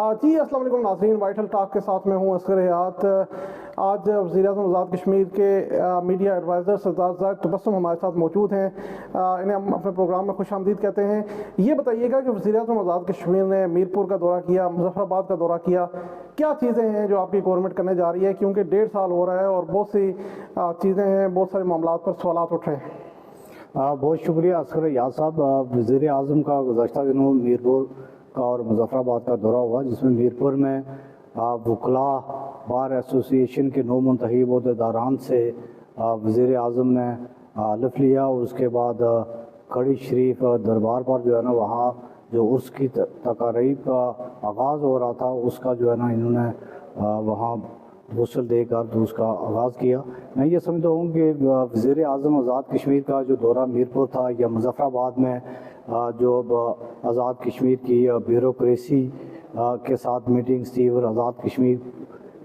جی السلام علیکم ناظرین، وائٹل ٹاک کے ساتھ میں ہوں اصغر حیات۔ آج وزیر اعظم آزاد کشمیر کے میڈیا ایڈوائزر سردار زاہد تبسم ہمارے ساتھ موجود ہیں۔ انہیں ہم اپنے پروگرام میں خوش آمدید کہتے ہیں۔ یہ بتائیے گا کہ وزیر اعظم آزاد کشمیر نے میرپور کا دورہ کیا، مظفر آباد کا دورہ کیا، کیا چیزیں ہیں جو آپ کی گورنمنٹ کرنے جا رہی ہے؟ کیونکہ 1.5 سال ہو رہا ہے اور بہت سی چیزیں ہیں، بہت سارے معاملات پر سوالات اٹھ رہے ہیں۔ بہت شکریہ اصغر حیات صاحب۔ وزیر اعظم کا گزشتہ دنوں میرپور کا اور مظفر آباد کا دورہ ہوا، جس میں میرپور میں وکلاء بار ایسوسی ایشن کے 9 منتخب عہدیداران سے وزیر اعظم نے حلف لیا، اور اس کے بعد کھڑی شریف دربار پر جو ہے نا وہاں جو عرس کی تقاریب کا آغاز ہو رہا تھا، اس کا جو ہے نا انہوں نے وہاں غسل دے کر تو اس کا آغاز کیا۔ میں یہ سمجھتا ہوں کہ وزیر اعظم آزاد کشمیر کا جو دورہ میرپور تھا یا مظفر آباد میں جو آزاد کشمیر کی بیوروکریسی کے ساتھ میٹنگز تھی اور آزاد کشمیر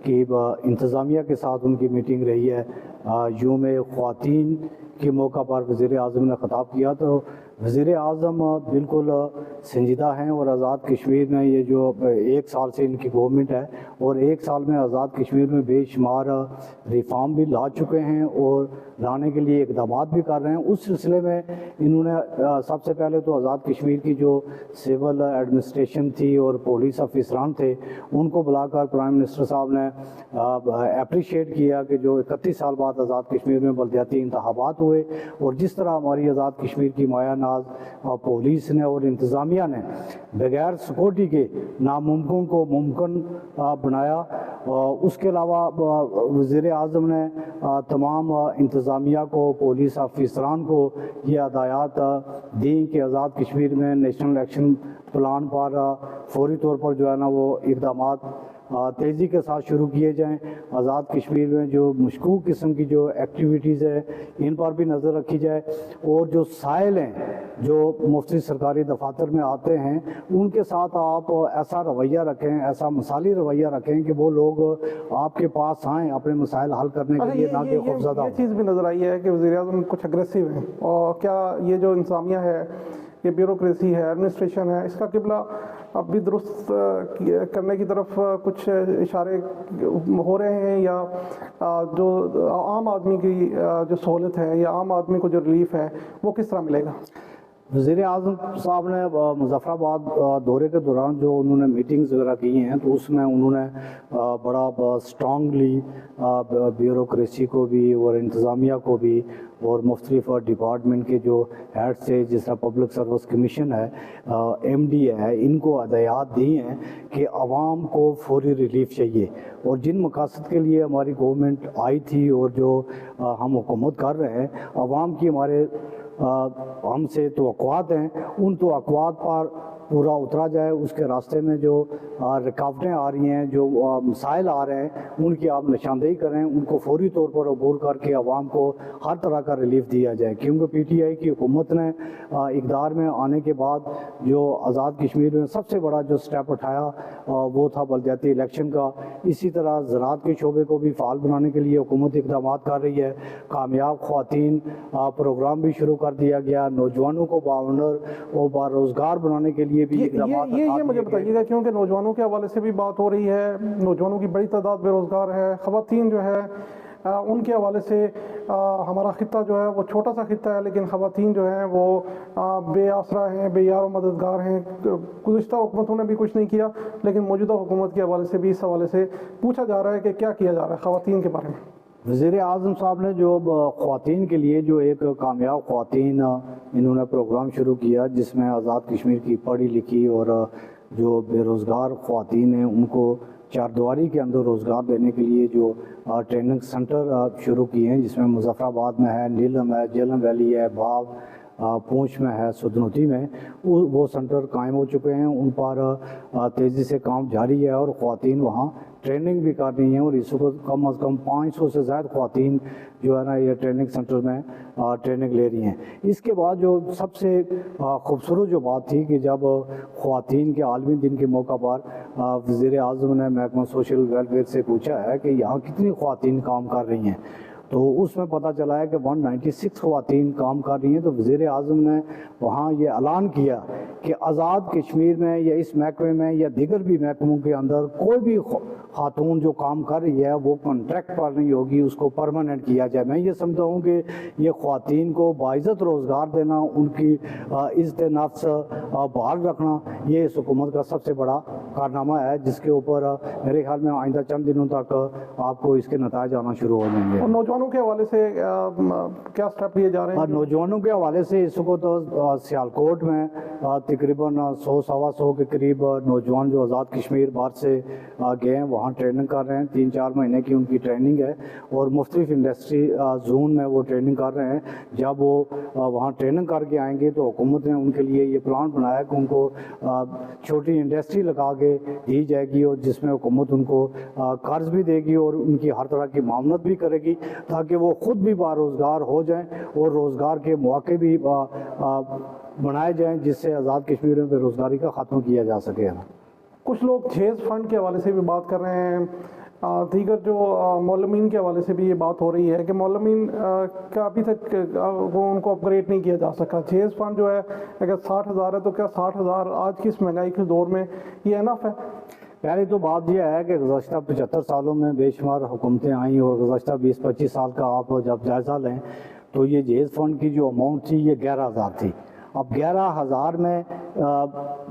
کی انتظامیہ کے ساتھ ان کی میٹنگ رہی ہے، یوم خواتین کے موقع پر وزیر اعظم نے خطاب کیا، تو وزیر اعظم بالکل سنجیدہ ہیں، اور آزاد کشمیر میں یہ جو 1 سال سے ان کی گورنمنٹ ہے، اور 1 سال میں آزاد کشمیر میں بے شمار ریفارم بھی لا چکے ہیں اور لانے کے لیے اقدامات بھی کر رہے ہیں۔ اس سلسلے میں انہوں نے سب سے پہلے تو آزاد کشمیر کی جو سول ایڈمنسٹریشن تھی اور پولیس افسران تھے، ان کو بلا کر پرائم منسٹر صاحب نے اپریشیٹ کیا کہ جو 31 سال بعد آزاد کشمیر میں بلدیاتی انتخابات ہوئے، اور جس طرح ہماری آزاد کشمیر کی مایہ ناز پولیس نے اور انتظامیہ نے بغیر سیکورٹی کے ناممکن کو ممکن بنایا۔ اس کے علاوہ وزیر اعظم نے تمام انتظامیہ کو، پولیس افسران کو یہ ہدایات دیں کہ آزاد کشمیر میں نیشنل ایکشن پلان پر فوری طور پر جو ہے نا وہ اقدامات تیزی کے ساتھ شروع کیے جائیں۔ آزاد کشمیر میں جو مشکوک قسم کی جو ایکٹیویٹیز ہے ان پر بھی نظر رکھی جائے، اور جو سائل ہیں جو مفتی سرکاری دفاتر میں آتے ہیں ان کے ساتھ آپ ایسا رویہ رکھیں، ایسا مثالی رویہ رکھیں کہ وہ لوگ آپ کے پاس آئیں اپنے مسائل حل کرنے کے لیے، نہ کہ خوفزدہ ہوں۔ یہ چیز بھی نظر آئی ہے کہ وزیر اعظم کچھ اگریسو ہیں، اور کیا یہ جو انتظامیہ ہے، یہ بیوروکریسی ہے، ایڈمنسٹریشن ہے، اس کا قبلہ اب بھی درست کرنے کی طرف کچھ اشارے ہو رہے ہیں، یا جو عام آدمی کی جو سہولت ہے یا عام آدمی کو جو ریلیف ہے وہ کس طرح ملے گا؟ وزیر اعظم صاحب نے مظفر آباد دورے کے دوران جو انہوں نے میٹنگز وغیرہ کی ہیں، تو اس میں انہوں نے بڑا اسٹرانگلی بیوروکریسی کو بھی اور انتظامیہ کو بھی اور مختلف ڈپارٹمنٹ کے جو ہیڈ سے، جس طرح پبلک سروس کمیشن ہے، ایم ڈی ہے، ان کو ہدایات دی ہیں کہ عوام کو فوری ریلیف چاہیے، اور جن مقاصد کے لیے ہماری گورنمنٹ آئی تھی اور جو ہم حکومت کر رہے ہیں، عوام کی ہم سے توقعات ہیں، ان توقعات پر پورا اترا جائے۔ اس کے راستے میں جو رکاوٹیں آ رہی ہیں، جو مسائل آ رہے ہیں، ان کی آپ نشاندہی کریں، ان کو فوری طور پر عبور کر کے عوام کو ہر طرح کا ریلیف دیا جائے، کیونکہ پی ٹی آئی کی حکومت نے اقتدار میں آنے کے بعد جو آزاد کشمیر میں سب سے بڑا جو سٹیپ اٹھایا وہ تھا بلدیاتی الیکشن کا۔ اسی طرح زراعت کے شعبے کو بھی فعال بنانے کے لیے حکومت اقدامات کر رہی ہے۔ کامیاب خواتین پروگرام بھی شروع کر دیا گیا، نوجوانوں کو باہنر اور باروزگار بنانے کے لیے بھی اقدامات۔ یہ مجھے بتائیے گا، کیونکہ نوجوانوں کے حوالے سے بھی بات ہو رہی ہے، نوجوانوں کی بڑی تعداد بے روزگار ہے، خواتین جو ہے ان کے حوالے سے ہمارا خطہ جو ہے وہ چھوٹا سا خطہ ہے، لیکن خواتین جو ہیں وہ بے آسرا ہیں، بے یار و مددگار ہیں۔ گزشتہ حکومتوں نے بھی کچھ نہیں کیا، لیکن موجودہ حکومت کے حوالے سے بھی اس حوالے سے پوچھا جا رہا ہے کہ کیا کیا جا رہا ہے خواتین کے بارے میں؟ وزیر اعظم صاحب نے جو خواتین کے لیے جو ایک کامیاب خواتین انہوں نے پروگرام شروع کیا، جس میں آزاد کشمیر کی پڑھی لکھی اور جو بے روزگار خواتین ہیں ان کو چاردواری کے اندر روزگار دینے کے لیے جو ٹریننگ سنٹر شروع کیے ہیں، جس میں مظفر آباد میں ہے، نیلم ہے، جہلم ویلی ہے، باغ پونچھ میں ہے، سدنوتی میں، وہ سنٹر قائم ہو چکے ہیں۔ ان پر تیزی سے کام جاری ہے، اور خواتین وہاں ٹریننگ بھی کر رہی ہیں، اور اس وقت کم از کم 500 سے زائد خواتین جو ہے نا یہ ٹریننگ سنٹر میں ٹریننگ لے رہی ہیں۔ اس کے بعد جو سب سے خوبصورت جو بات تھی کہ جب خواتین کے عالمی دن کے موقع پر وزیر اعظم نے محکمہ سوشل ویلفیئر سے پوچھا ہے کہ یہاں کتنی خواتین کام کر رہی ہیں، تو اس میں پتہ چلا ہے کہ 196 خواتین کام کر رہی ہیں. تو وزیر اعظم نے وہاں یہ اعلان کیا کہ آزاد کشمیر میں یا اس محکمے میں یا دیگر بھی محکموں کے اندر کوئی بھی خاتون جو کام کر رہی ہے وہ کنٹریکٹ پر نہیں ہوگی, اس کو پرماننٹ کیا جائے. میں یہ سمجھتا ہوں کہ یہ خواتین کو باعزت روزگار دینا, ان کی عزت نفس بحال رکھنا, یہ اس حکومت کا سب سے بڑا کارنامہ ہے, جس کے اوپر میرے خیال میں آئندہ چند دنوں تک آپ کو اس کے نتائج آنا شروع ہو جائیں گے. اور نوجوانوں کے حوالے سے کیا سٹیپ لیے جا رہے ہیں؟ نوجوانوں کے حوالے سے اس کو تو سیالکوٹ میں تقریباً 100-125 کے قریب نوجوان جو آزاد کشمیر باہر سے گئے ہیں وہاں ٹریننگ کر رہے ہیں. 3-4 مہینے کی ان کی ٹریننگ ہے اور مختلف انڈسٹری زون میں وہ ٹریننگ کر رہے ہیں. جب وہ وہاں ٹریننگ کر کے آئیں گے تو حکومت نے ان کے لیے یہ پلان بنایا کہ ان کو چھوٹی انڈسٹری لگا کے دی جائے گی, اور جس میں حکومت ان کو قرض بھی دے گی اور ان کی ہر طرح کی معاونت بھی کرے گی, تاکہ وہ خود بھی باروزگار ہو جائیں اور روزگار کے مواقع بھی بنائے جائیں, جس سے آزاد کشمیر میں بے روزگاری کا خاتمہ کیا جا سکے. کچھ لوگ جہیز فنڈ کے حوالے سے بھی بات کر رہے ہیں, دیگر جو معلمین کے حوالے سے بھی یہ بات ہو رہی ہے کہ معلمین کا ابھی تک وہ ان کو اپ گریڈ نہیں کیا جا سکا. جہیز فنڈ جو ہے اگر 60,000 ہے تو کیا 60,000 آج کی اس مہنگائی کے دور میں یہ انف ہے؟ پہلی تو بات یہ ہے کہ گزشتہ 75 سالوں میں بے شمار حکومتیں آئیں, اور گزشتہ 20-25 سال کا آپ جب جائزہ لیں تو یہ جہیز فنڈ کی جو اماؤنٹ تھی یہ 11,000 تھی. اب 11,000 میں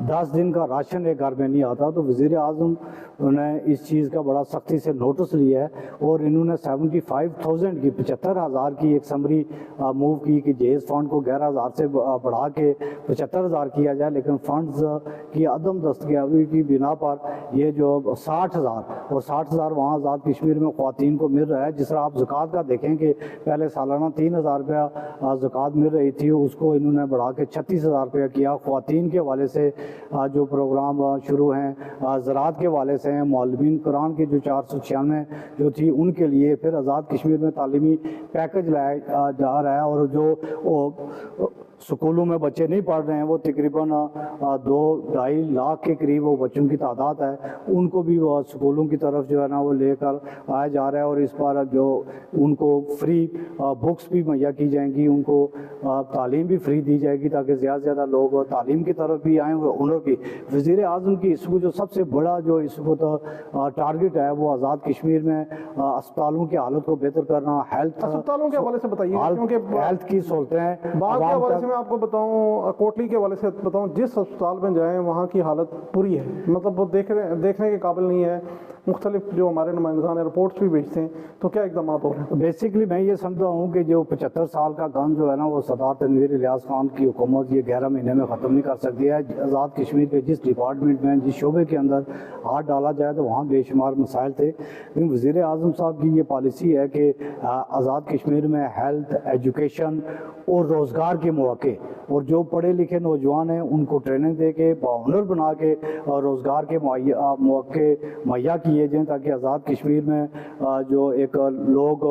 10 دن کا راشن ایک گھر میں نہیں آتا. تو وزیر اعظم نے اس چیز کا بڑا سختی سے نوٹس لیا ہے اور انہوں نے 75,000 کی 75,000 کی ایک سمری موو کی کہ جہیز فنڈ کو 11,000 سے بڑھا کے 75,000 کیا جائے, لیکن فنڈز کی عدم دستیابی کی بنا پر یہ جو 60,000 اور 60,000 وہاں آزاد کشمیر میں خواتین کو مل رہا ہے. جس طرح آپ زکوٰۃ کا دیکھیں کہ پہلے سالانہ 3,000 روپیہ زکوٰۃ مل رہی تھی, اس کو انہوں نے بڑھا کے 36,000 روپیہ کیا. خواتین کے حوالے سے جو پروگرام شروع ہیں, زراعت کے حوالے سے ہیں, معلمین قرآن کی جو 496 جو تھی ان کے لیے, پھر آزاد کشمیر میں تعلیمی پیکج لایا جا رہا ہے, اور جو سکولوں میں بچے نہیں پڑھ رہے ہیں وہ تقریباً 2-2.5 لاکھ کے قریب وہ بچوں کی تعداد ہے, ان کو بھی وہ سکولوں کی طرف جو ہے نا وہ لے کر آیا جا رہا ہے. اور اس پر جو ان کو فری بکس بھی مہیا کی جائیں گی, ان کو تعلیم بھی فری دی جائے گی, تاکہ زیادہ سے زیادہ لوگ تعلیم کی طرف بھی آئیں. اور ہنر کی وزیر اعظم کی اس کو جو سب سے بڑا جو اس کو ٹارگٹ ہے وہ آزاد کشمیر میں اسپتالوں کی حالت کو بہتر کرنا, اسپتالوں کے حوالے سے بتائیے, کیونکہ ہیلتھ کی سہولتیں بعض کے حوالے سے میں آپ کو بتاؤں, کوٹلی کے حوالے سے بتاؤں, جس اسپتال میں جائیں وہاں کی حالت بری ہے, مطلب وہ دیکھنے کے قابل نہیں ہے. مختلف جو ہمارے نمائندگان ہیں رپورٹس بھی بھیجتے ہیں, تو کیا اقدامات ہو رہے ہیں؟ بیسکلی میں یہ سمجھتا ہوں کہ جو 75 سال کا گن جو ہے نا وہ سردار تنویر الیاس خان کی حکومت یہ 11 مہینے میں ختم نہیں کر سکتی ہے. آزاد کشمیر کے جس ڈپارٹمنٹ میں جس شعبے کے اندر ہاتھ ڈالا جائے تو وہاں بے شمار مسائل تھے, لیکن وزیر اعظم صاحب کی یہ پالیسی ہے کہ آزاد کشمیر میں ہیلتھ, ایجوکیشن اور روزگار کے مواقع, اور جو پڑھے لکھے نوجوان ہیں ان کو ٹریننگ دے کے باہنر بنا کے روزگار کے مواقع مہیا کیے جائیں, تاکہ آزاد کشمیر میں جو ایک لوگ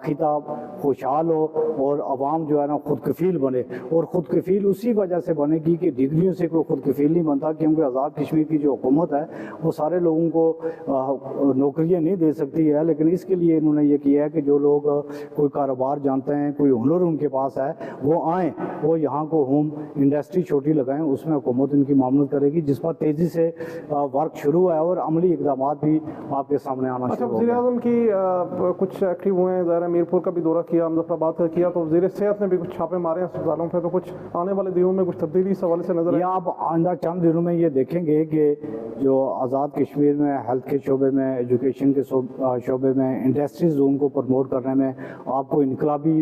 خطہ خوشحال ہو اور عوام جو ہے نا خود کفیل بنے. اور خود کفیل اسی وجہ سے بنے گی کہ ڈگریوں سے کوئی خود کفیل نہیں بنتا, کیونکہ آزاد کشمیر کی جو حکومت ہے وہ سارے لوگوں کو نوکریاں نہیں دے سکتی ہے, لیکن اس کے لیے انہوں نے یہ کیا ہے کہ جو لوگ کوئی کاروبار جانتے ہیں, کوئی ہنر ان کے پاس ہے, وہ آئیں, وہ یہاں کو ہوم انڈسٹری چھوٹی لگائیں, اس میں حکومت ان کی معاملت کرے گی, جس پر تیزی سے ورک شروع ہے اور عملی اقدامات بھی آپ کے سامنے آنا شروع ہو گئے. وزیر اعظم کی کچھ ایکٹیو ہوئے ہیں, ظاہر ہے میرپور کا بھی دورہ کیا, مظفر آباد کا کیا, تو وزیر صحت نے بھی کچھ چھاپے مارے ہیں اسپتالوں پہ, تو کچھ آنے والے دنوں میں کچھ تبدیلی اس حوالے سے نظر یہ آپ آئندہ چند دنوں میں یہ دیکھیں گے کہ جو آزاد کشمیر میں ہیلتھ کے شعبے میں, ایجوکیشن کے شعبے میں, انڈسٹری زون کو پروموٹ کرنے میں آپ کو انقلابی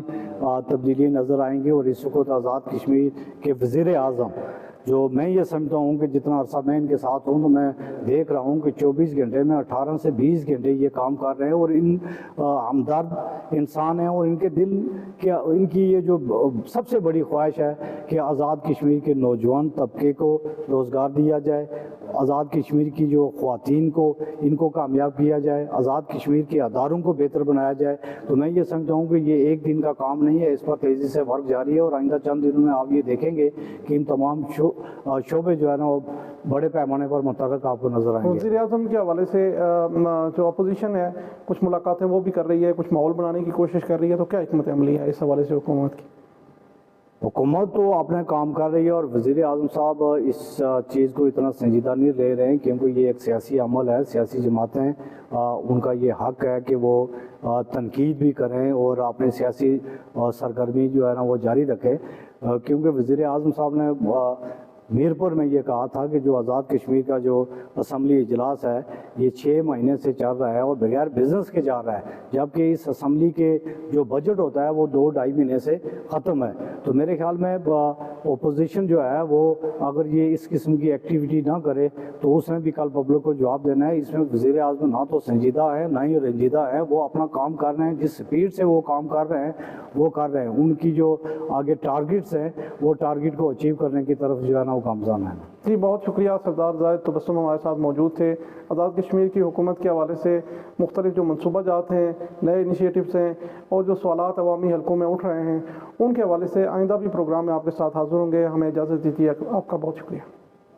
تبدیلی نظر آئیں گے. اور اس وقت آزاد کشمیر کے وزیر اعظم جو میں یہ سمجھتا ہوں کہ جتنا عرصہ میں ان کے ساتھ ہوں تو میں دیکھ رہا ہوں کہ 24 گھنٹے میں 18 سے 20 گھنٹے یہ کام کر رہے ہیں, اور ان ہمدرد انسان ہیں, اور ان کے دل کے ان کی یہ جو سب سے بڑی خواہش ہے کہ آزاد کشمیر کے نوجوان طبقے کو روزگار دیا جائے, آزاد کشمیر کی جو خواتین کو ان کو کامیاب کیا جائے، آزاد کشمیر کے اداروں کو بہتر بنایا جائے۔ تو میں یہ سمجھتا ہوں کہ یہ ایک دن کا کام نہیں ہے، اس پر تیزی سے ورک جاری ہے، اور آئندہ چند دنوں میں آپ یہ دیکھیں گے کہ ان تمام شعبے جو ہے نا وہ بڑے پیمانے پر متحرک آپ کو نظر آئیں گے۔ وزیر اعظم کے حوالے سے جو اپوزیشن ہے کچھ ملاقاتیں وہ بھی کر رہی ہے، کچھ ماحول بنانے کی کوشش کر رہی ہے، تو کیا حکمت عملی ہے اس حوالے سے حکومت کی؟ حکومت تو اپنا کام کر رہی ہے، اور وزیر اعظم صاحب اس چیز کو اتنا سنجیدہ نہیں لے رہے ہیں، کیونکہ یہ ایک سیاسی عمل ہے، سیاسی جماعتیں ان کا یہ حق ہے کہ وہ تنقید بھی کریں اور اپنی سیاسی سرگرمی جو ہے نا وہ جاری رکھیں، کیونکہ وزیر اعظم صاحب نے میرپور میں یہ کہا تھا کہ جو آزاد کشمیر کا جو اسمبلی اجلاس ہے یہ 6 مہینے سے چل رہا ہے اور بغیر بزنس کے جا رہا ہے، جبکہ اس اسمبلی کے جو بجٹ ہوتا ہے وہ 2-2.5 مہینے سے ختم ہے۔ تو میرے خیال میں اپوزیشن جو ہے وہ اگر یہ اس قسم کی ایکٹیویٹی نہ کرے تو اس نے بھی کل پبلک کو جواب دینا ہے۔ اس میں وزیر اعظم نہ تو سنجیدہ ہے نہ ہی رنجیدہ ہے، وہ اپنا کام کر رہے ہیں، جس سپیڈ سے وہ کام کر رہے ہیں وہ کر رہے ہیں، ان کی جو آگے ٹارگٹس ہیں وہ ٹارگٹ کو اچیو کرنے کی طرف جو ہے نا گامزن ہے۔ جی بہت شکریہ سردار زاہد تبسم ہمارے ساتھ موجود تھے۔ آزاد کشمیر کی حکومت کے حوالے سے مختلف جو منصوبہ جات ہیں، نئے انیشیٹوز ہیں اور جو سوالات عوامی حلقوں میں اٹھ رہے ہیں ان کے حوالے سے آئندہ بھی پروگرام میں آپ کے ساتھ حاضر ہوں گے۔ ہمیں اجازت دیجیے، آپ کا بہت شکریہ۔